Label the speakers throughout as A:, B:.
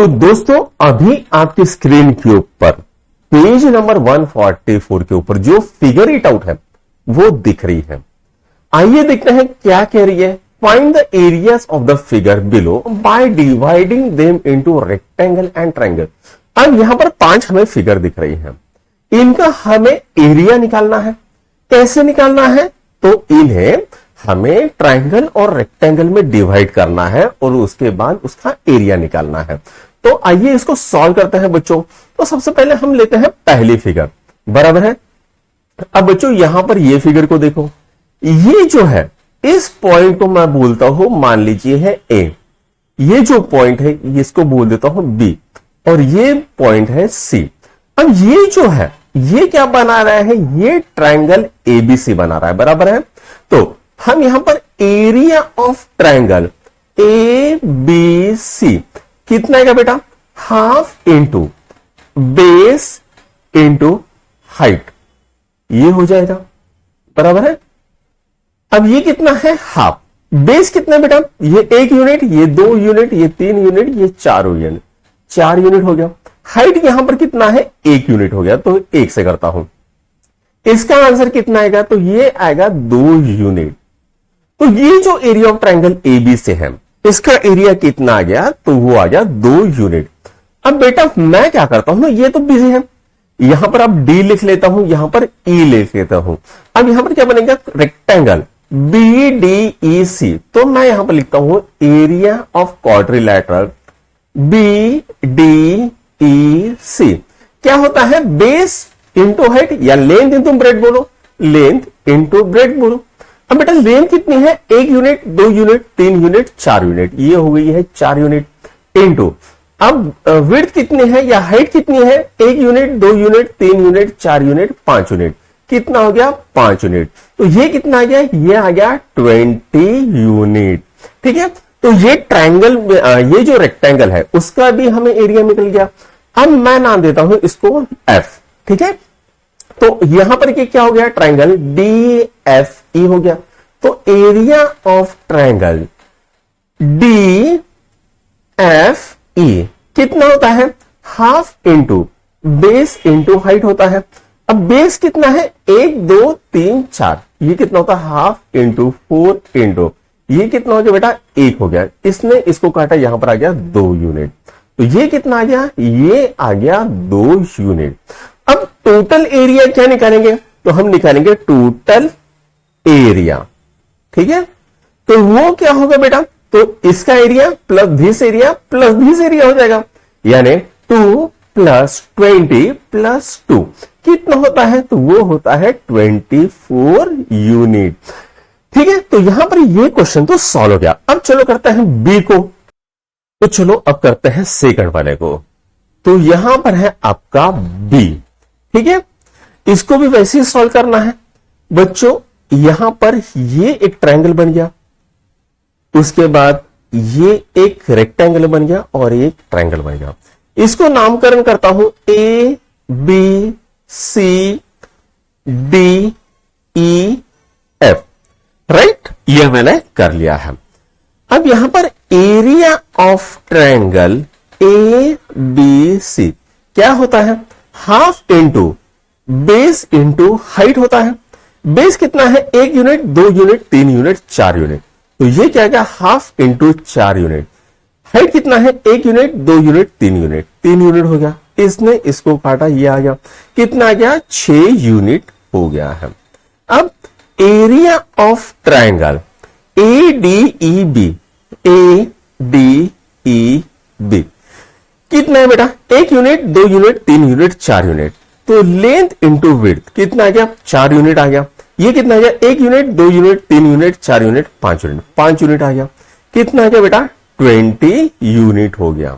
A: तो दोस्तों अभी आपकी स्क्रीन के ऊपर पेज नंबर 144 के ऊपर जो फिगर इट आउट है वो दिख रही है। आइए देखते हैं क्या कह रही है। Find the areas of the figure below by dividing them into rectangle and triangle. अब यहां पर 5 हमें फिगर दिख रही है, इनका हमें एरिया निकालना है। कैसे निकालना है? तो इन्हें हमें ट्रायंगल और रेक्टेंगल में डिवाइड करना है और उसके बाद उसका एरिया निकालना है। तो आइए इसको सॉल्व करते हैं बच्चों। तो सबसे पहले हम लेते हैं पहली फिगर, बराबर है। अब बच्चों यहां पर ये फिगर को देखो, ये जो है इस पॉइंट को मैं बोलता हूं, मान लीजिए है ए, ये जो पॉइंट है इसको बोल देता हूं बी और ये पॉइंट है सी। अब ये जो है ये क्या बना रहा है? ये ट्रायंगल एबीसी बना रहा है, बराबर है। तो हम यहां पर area of triangle A B C कितना आएगा बेटा? Half into base into height, ये हो जाएगा, बराबर है। अब ये कितना है? हाफ। बेस कितना है बेटा? ये 1 यूनिट, ये 2 यूनिट, ये 3 यूनिट, ये 4 यूनिट, 4 यूनिट हो गया। हाइट यहां पर कितना है? 1 यूनिट हो गया। तो 1 से करता हूं, इसका आंसर कितना आएगा? तो ये आएगा 2 यूनिट। तो ये जो एरिया ऑफ ट्रायंगल एबी से है इसका एरिया कितना आ गया? तो वो आ गया 2 यूनिट। अब बेटा मैं क्या करता हूं ना, ये तो बिजी है, यहां पर अब डी लिख लेता हूं, यहां पर ई लिख लेता हूं। अब यहां पर क्या बनेगा? Rectangle B D E C. तो मैं यहां पर लिखता हूं area of quadrilateral B D E C. क्या होता है? बेस इंटू हाइट या लेंथ इंटू ब्रेड बोलो, लेंथ इंटू ब्रेड बोलो। अब बेटा लेंथ कितनी है? 1 यूनिट, 2 यूनिट, 3 यूनिट, 4 यूनिट, ये हो गई है 4 यूनिट इंटू। अब विड्थ कितनी है या हाइट कितनी है? 1 unit, 2 unit, 3 unit, 4 unit, 5 unit, कितना हो गया? 5 यूनिट। तो ये कितना आ गया? ये आ गया 20 यूनिट। ठीक है, तो ये ट्रायंगल, ये जो रेक्टेंगल है उसका भी हमें एरिया निकल गया। अब मैं नाम देता हूं इसको एफ। ठीक है, तो यहां पर क्या हो गया? ट्रायंगल डी एफ ई हो गया। तो area of triangle D F E कितना होता है? Half into base into height होता है। अब बेस कितना है? 1 2 3 4, ये कितना होता है? हाफ इंटू 4 इंटू, ये कितना हो गया बेटा? 1 हो गया। इसने इसको काटा, यहां पर आ गया 2 यूनिट। तो ये कितना आ गया? ये आ गया 2 यूनिट। अब टोटल एरिया क्या निकालेंगे? तो हम निकालेंगे टोटल एरिया। ठीक है, तो वो क्या होगा बेटा? तो इसका area plus this area plus this area हो जाएगा, यानी 2 प्लस 20 प्लस 2 कितना होता है? तो वो होता है 24 यूनिट। ठीक है, तो यहां पर ये क्वेश्चन तो सॉल्व हो गया। अब चलो करते हैं बी को। तो चलो अब करते हैं सेकंड वाले को। तो यहां पर है आपका बी। ठीक है, इसको भी वैसे ही सॉल्व करना है बच्चों। यहां पर ये एक ट्रायंगल बन गया, उसके बाद ये एक रेक्टेंगल बन गया और एक ट्रायंगल बन गया। इसको नामकरण करता हूं A B C D E F. Right, ये मैंने कर लिया है। अब यहां पर area of triangle A B C क्या होता है? Half into base into height होता है। बेस कितना है? 1 यूनिट, 2 यूनिट, 3 यूनिट, 4 यूनिट, तो ये क्या गया? Half into 4 unit. हाइट कितना है? 1 यूनिट, 2 यूनिट, 3 यूनिट, 3 यूनिट हो गया। इसने इसको काटा, ये आ गया, कितना आ गया? 6 यूनिट हो गया है। अब area of triangle A D E B, A D E B कितना है बेटा? 1 यूनिट, 2 यूनिट, 3 यूनिट, 4 यूनिट, तो लेंथ इंटू विड्थ कितना आ गया? 4 यूनिट आ गया। ये कितना आ गया? 1 unit, 2 unit, 3 unit, 4 unit, 5 unit, 5 unit आ गया। कितना आ गया बेटा? 20 यूनिट हो गया।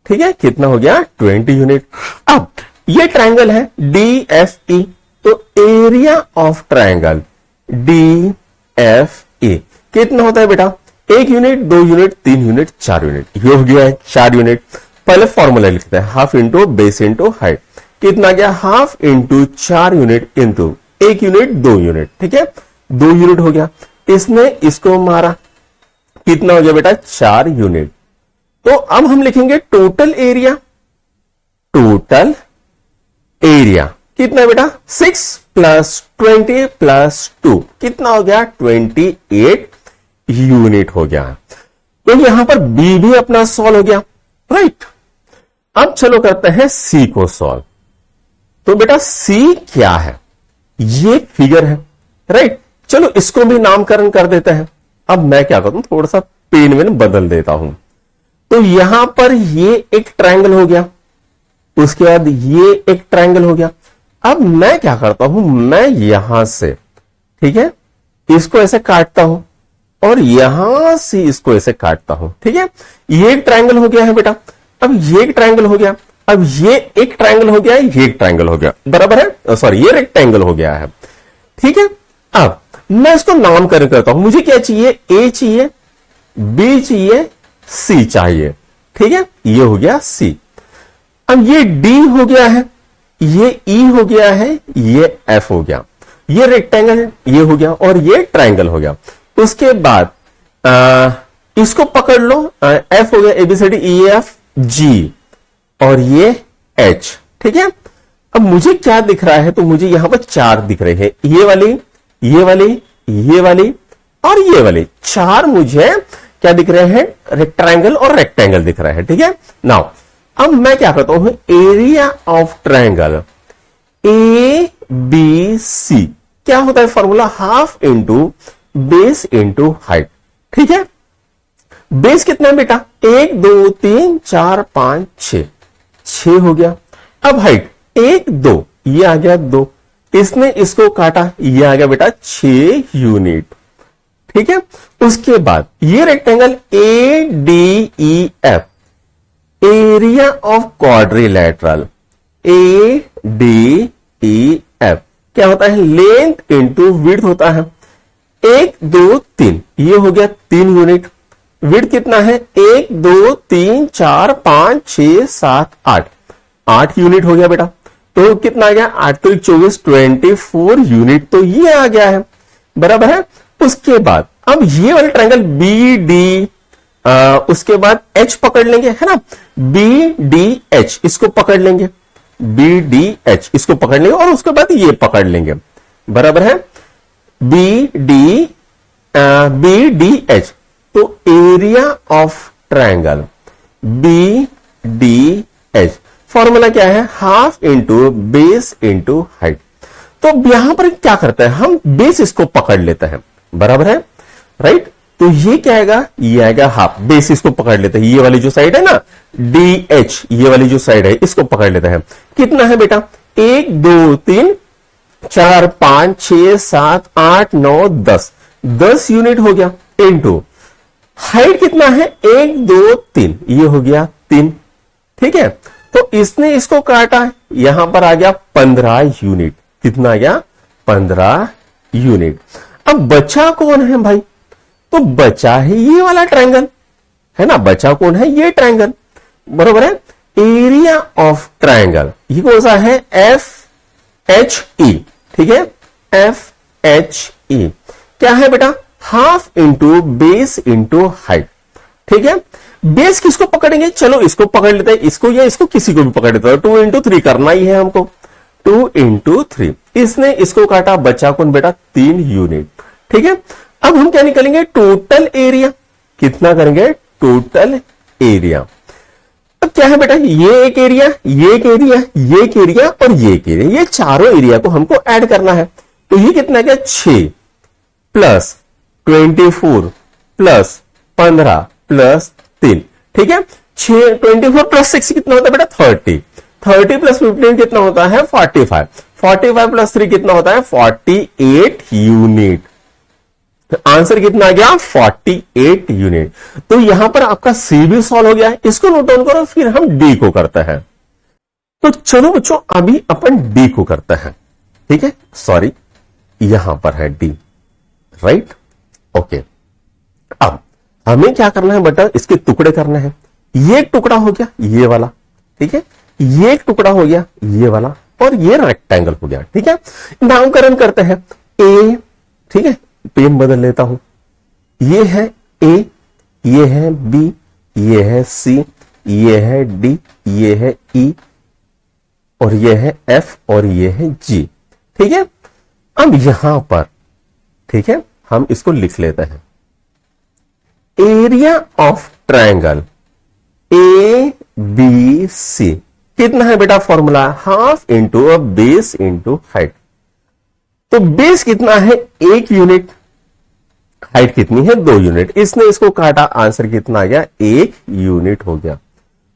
A: ठीक है, कितना हो गया? 20 यूनिट। अब ये ट्रायंगल है डी एफ ई, तो area of triangle D F E कितना होता है बेटा? 1 यूनिट, 2 यूनिट, 3 यूनिट, 4 यूनिट, ये हो गया है 4 यूनिट। पहले फॉर्मूला लिखते हैं, half into base into height, कितना गया? Half into 4 unit into 1 unit, 2 unit. ठीक है, 2 यूनिट हो गया। इसने इसको मारा, कितना हो गया बेटा? 4 यूनिट। तो अब हम लिखेंगे टोटल एरिया। टोटल एरिया कितना है बेटा? 6 प्लस 20 प्लस 2 कितना हो गया? 28 यूनिट हो गया। तो यहां पर बी भी अपना सॉल्व हो गया, राइट। अब चलो करते हैं सी को सॉल्व। तो बेटा सी क्या है? ये फिगर है, राइट। चलो इसको भी नामकरण कर देते हैं। अब मैं क्या करता हूं, थोड़ा सा पेन में बदल देता हूं। तो यहां पर ये एक ट्रायंगल हो गया, उसके बाद ये एक ट्रायंगल हो गया। अब मैं क्या करता हूं, मैं यहां से, ठीक है, इसको ऐसे काटता हूं और यहां से इसको ऐसे काटता हूं, ठीक है। ये एक ट्रायंगल हो गया है बेटा। अब ये एक ट्रायंगल हो गया, अब ये एक ट्रायंगल हो गया, ये एक ट्रायंगल हो गया, बराबर है, सॉरी ये रेक्टेंगल हो गया है, ठीक है। अब मैं इसको नामकरण करता हूं। मुझे क्या चाहिए? ए चाहिए, बी चाहिए, सी चाहिए, ठीक है। ये हो गया सी। अब ये डी हो गया है, ये ई हो गया है, ये एफ हो गया, ये रेक्टेंगल ये हो गया और ये ट्रायंगल हो गया। उसके बाद इसको पकड़ लो, एफ हो गया, एबीसीडी ई एफ जी और ये एच, ठीक है। अब मुझे क्या दिख रहा है? तो मुझे यहां पर 4 दिख रहे हैं, ये वाली, ये वाली, ये वाली और ये वाली 4 मुझे क्या दिख रहे हैं? रेक्टेंगल और रेक्टेंगल दिख रहा है, ठीक है। नाउ अब मैं क्या करता हूं, area of triangle A B C क्या होता है formula? Half into base into height, ठीक है। बेस कितना है बेटा? 1 2 3 4 5 6 हो गया। अब हाइट 1 2, ये आ गया 2, इसने इसको काटा, ये आ गया बेटा 6 यूनिट, ठीक है। उसके बाद ये rectangle A D E F, area of quadrilateral A D E F क्या होता है? लेंथ इंटू विड्थ होता है। 1 2 3, ये हो गया 3 यूनिट। विड्थ कितना है? 1 2 3 4 5 6 7 8, 8 यूनिट हो गया बेटा। तो कितना आ गया? 8 तो 24, 24 यूनिट, तो ये आ गया है, बराबर है। उसके बाद अब ये वाले ट्रायंगल बी डी, उसके बाद एच पकड़ लेंगे, है ना, बी डी एच इसको पकड़ लेंगे, बी डी एच इसको पकड़ लेंगे और उसके बाद ये पकड़ लेंगे, बराबर है, बी डी एच। तो area of triangle B D H formula क्या है? Half into base into height. तो यहां पर क्या करते हैं हम? बेस इसको पकड़ लेते हैं, बराबर है, राइट। तो ये क्या आएगा? ये आएगा हाफ। बेस इसको पकड़ लेते हैं, ये वाली जो साइड है ना डी एच, ये वाली जो साइड है इसको पकड़ लेते हैं। कितना है बेटा? 1 2 3 4 5 6 7 8 9 10, 10 यूनिट हो गया। इनटू हाइट कितना है? 1 2 3, ये हो गया 3, ठीक है। तो इसने इसको काटा, यहां पर आ गया 15 यूनिट। कितना आ गया? 15 यूनिट। अब बचा कौन है भाई? तो बचा है ये वाला ट्रायंगल, है ना, बचा कौन है? ये ट्रायंगल, बरोबर है। एरिया ऑफ ट्रायंगल ये कौन सा है? एफ एच ई, ठीक है, एफ एच ई क्या है बेटा? Half into base into height, ठीक है। बेस किसको पकड़ेंगे? चलो इसको पकड़ लेते हैं, इसको या इसको, किसी को भी पकड़ लेते हैं। 2 इंटू 3 करना ही है हमको, 2 इंटू 3। इसने इसको काटा, बचा कौन बेटा? 3 यूनिट, ठीक है। अब हम क्या निकालेंगे? Total area. कितना करेंगे? Total area. अब क्या है बेटा? ये एक एरिया, ये एक एरिया, ये एक एरिया और ये एक एरिया, ये चारों एरिया को हमको ऐड करना है। तो ये कितना गया? 6 प्लस 24 प्लस 15 प्लस 3, ठीक है। 24 प्लस 6 कितना होता है बेटा? 30। 30 प्लस 15 कितना होता है? 45। 45 प्लस 3 कितना होता है? 48 यूनिट। तो आंसर कितना आ गया? 48 यूनिट। तो यहां पर आपका सी भी सॉल्व हो गया है। इसको नोट डाउन करो, फिर हम डी को करते हैं। तो चलो बच्चों अभी अपन डी को करते हैं, ठीक है। सॉरी यहां पर है डी, राइट, ओके। अब हमें क्या करना है बेटा? इसके टुकड़े करने हैं। ये एक टुकड़ा हो गया, ये वाला, ठीक है, ये एक टुकड़ा हो गया, ये वाला, और ये रेक्टेंगल हो गया, ठीक है। नामकरण करते हैं। ए, ठीक है, पेन बदल लेता हूं। ये है ए, ये है बी, ये है C, ये है D, ये है E और ये है F और ये है G। ठीक है, अब यहां पर ठीक है हम इसको लिख लेते हैं। एरिया ऑफ ट्रायंगल ABC कितना है बेटा formula, half into a base into height. तो बेस कितना है 1 यूनिट, हाइट कितनी है 2 यूनिट, इसने इसको काटा, आंसर कितना आ गया 1 यूनिट हो गया।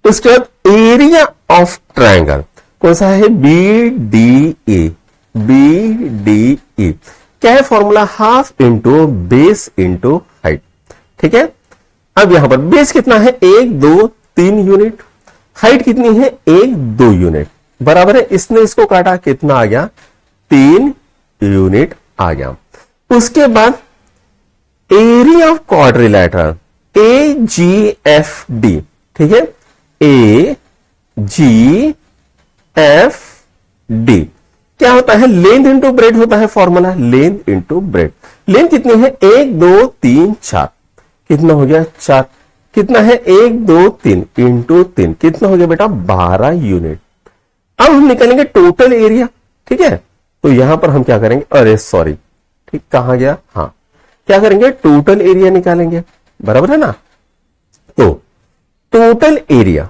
A: उसके बाद एरिया ऑफ ट्रायंगल कौन सा है BDE, BDE क्या है formula, half into base into height. ठीक है, अब यहां पर बेस कितना है 1 2 3 यूनिट, हाइट कितनी है 1 2 यूनिट, बराबर है, इसने इसको काटा, कितना आ गया 3 यूनिट आ गया। उसके बाद एरिया ऑफ क्वाड्रिलेटरल AGFD, ठीक है, AGFD क्या होता है, लेंथ इंटू ब्रेड होता है formula, length into bread. Length कितनी है 1 2 3 4, कितना हो गया 4, कितना है 1 2 3 इंटू 3, कितना हो गया बेटा 12 यूनिट। अब हम निकालेंगे टोटल एरिया। ठीक है, तो यहां पर हम क्या करेंगे, अरे सॉरी, ठीक कहां गया, हाँ क्या करेंगे टोटल एरिया निकालेंगे, बराबर है ना। तो टोटल एरिया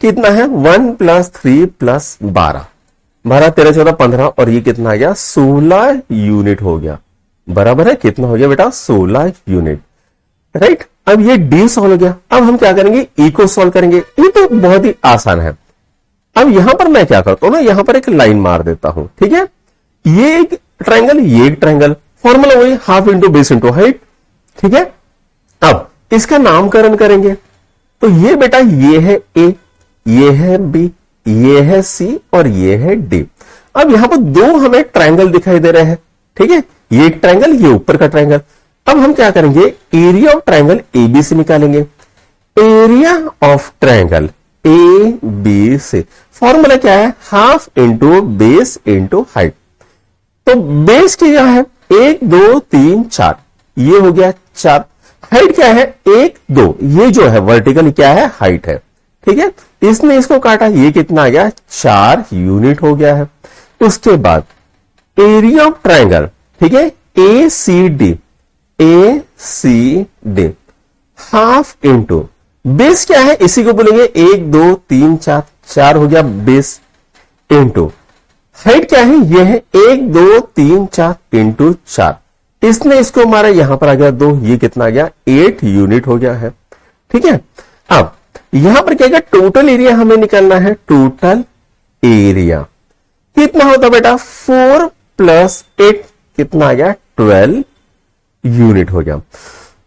A: कितना है 1 + 3 + 12, 12 13 14 15 और ये कितना आ गया 16 यूनिट हो गया, बराबर है, कितना हो गया बेटा 16 यूनिट, राइट। अब ये डी सॉल्व हो गया। अब हम क्या करेंगे ई को सॉल्व करेंगे, ये तो बहुत ही आसान है। अब यहां पर मैं क्या करता हूं ना, यहां पर एक लाइन मार देता हूं, ठीक है, ये एक ट्रायंगल, ये एक ट्रायंगल, फॉर्मूला वही half into base into height. ठीक है, अब इसका नामकरण करेंगे, तो ये बेटा ये है ए, ये है बी, ये है सी और ये है डी। अब यहां पर दो हमें ट्रायंगल दिखाई दे रहे हैं, ठीक है, ये एक ट्रायंगल, ये ऊपर का ट्रायंगल। अब हम क्या करेंगे, एरिया ऑफ ट्रायंगल एबीसी निकालेंगे। Area of triangle ABC formula क्या है, half into base into height. तो बेस क्या है 1 2 3 4, ये हो गया 4, हाइट क्या है 1 2, ये जो है वर्टिकल क्या है हाइट है। ठीक है, इसने इसको काटा, ये कितना आ गया 4 यूनिट हो गया है। उसके बाद एरिया ऑफ ट्रायंगल, ठीक है, ACD हाफ इंटू बेस क्या है, इसी को बोलेंगे 1 2 3 4, 4 हो गया बेस, इंटू हाइट क्या है, ये है 1 2 3 4 इंटू 4, इसने इसको मारा, यहां पर आ गया 2, ये कितना आ गया 8 यूनिट हो गया है। ठीक है, अब यहां पर क्या, टोटल एरिया हमें निकालना है। टोटल एरिया कितना होता बेटा 4 + 8, कितना आ गया 12 यूनिट हो गया।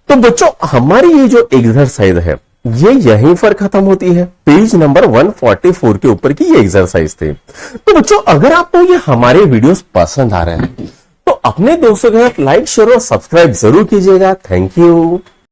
A: तो बच्चों हमारी ये जो एक्सरसाइज है ये यहीं पर खत्म होती है, पेज नंबर 144 के ऊपर की ये एक्सरसाइज थी। तो बच्चों अगर आपको ये हमारे वीडियोस पसंद आ रहे हैं तो अपने दोस्तों के साथ लाइक शेयर और सब्सक्राइब जरूर कीजिएगा। Thank you.